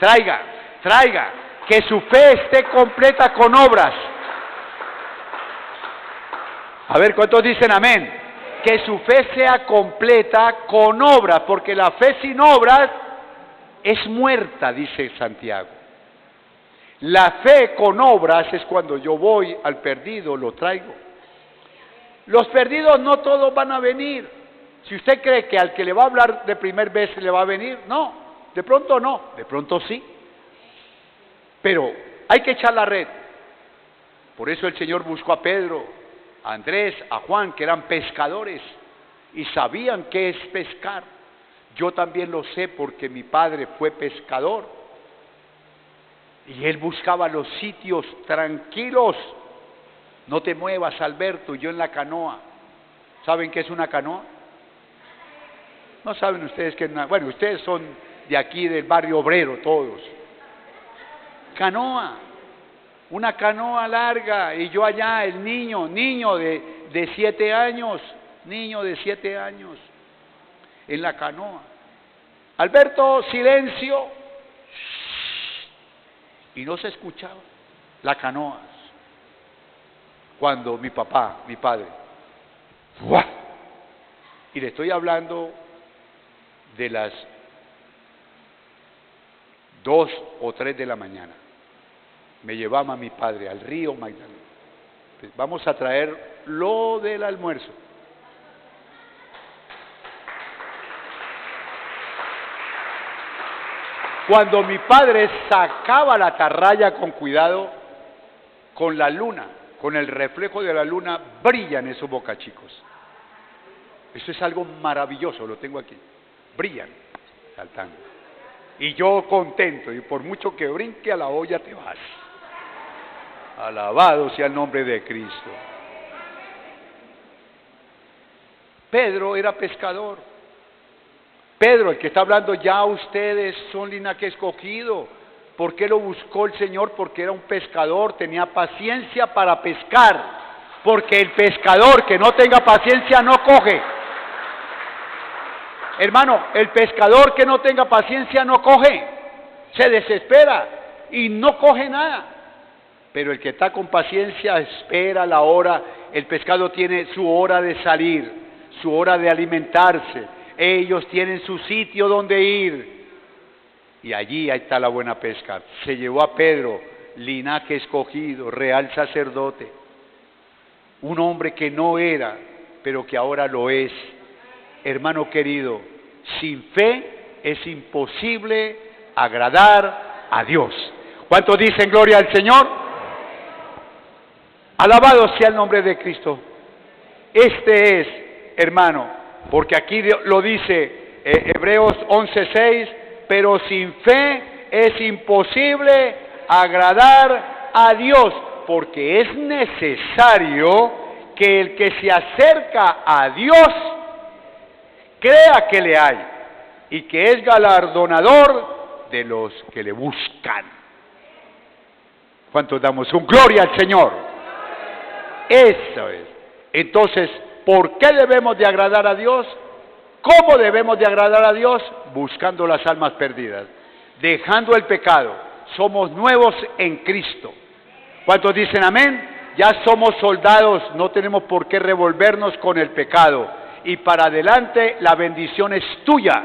traiga, que su fe esté completa con obras. A ver, ¿cuántos dicen amén? Que su fe sea completa con obras, porque la fe sin obras es muerta, dice Santiago. La fe con obras es cuando yo voy al perdido, lo traigo. Los perdidos no todos van a venir. Si usted cree que al que le va a hablar de primer vez le va a venir, no, de pronto sí. Pero hay que echar la red. Por eso el Señor buscó a Pedro, a Andrés, a Juan, que eran pescadores y sabían qué es pescar. Yo también lo sé porque mi padre fue pescador. Y él buscaba los sitios tranquilos. No te muevas, Alberto, y yo en la canoa. ¿Saben qué es una canoa? No saben ustedes qué es una... Bueno, ustedes son de aquí, del barrio obrero, todos. Canoa, una canoa larga, y yo allá, el niño de 7 años, en la canoa. Alberto, silencio. Y no se escuchaba la canoa. Cuando mi padre, ¡fua! Y le estoy hablando de las 2 o 3 de la mañana, me llevaba mi padre al río Magdalena. Vamos a traer lo del almuerzo. Cuando mi padre sacaba la atarraya con cuidado, con la luna, con el reflejo de la luna, brillan esos bocachicos. Eso es algo maravilloso, lo tengo aquí. Brillan, saltando. Y yo contento, y por mucho que brinque a la olla te vas. Alabado sea el nombre de Cristo. Pedro era pescador. Pedro, el que está hablando, ya ustedes son linaje escogido. ¿Por qué lo buscó el Señor? Porque era un pescador, tenía paciencia para pescar. Porque el pescador que no tenga paciencia no coge. Hermano, el pescador que no tenga paciencia no coge. Se desespera y no coge nada. Pero el que está con paciencia espera la hora. El pescado tiene su hora de salir, su hora de alimentarse. Ellos tienen su sitio donde ir. Y allí ahí está la buena pesca. Se llevó a Pedro, linaje escogido, real sacerdote. Un hombre que no era, pero que ahora lo es. Hermano querido, sin fe es imposible agradar a Dios. ¿Cuántos dicen gloria al Señor? Alabado sea el nombre de Cristo. Este es, hermano, porque aquí lo dice Hebreos 11:6, pero sin fe es imposible agradar a Dios, porque es necesario que el que se acerca a Dios crea que le hay y que es galardonador de los que le buscan. ¿Cuántos damos un gloria al Señor? Eso es. Entonces, ¿por qué debemos de agradar a Dios? ¿Cómo debemos de agradar a Dios? Buscando las almas perdidas, dejando el pecado. Somos nuevos en Cristo. ¿Cuántos dicen amén? Ya somos soldados, no tenemos por qué revolvernos con el pecado. Y para adelante la bendición es tuya.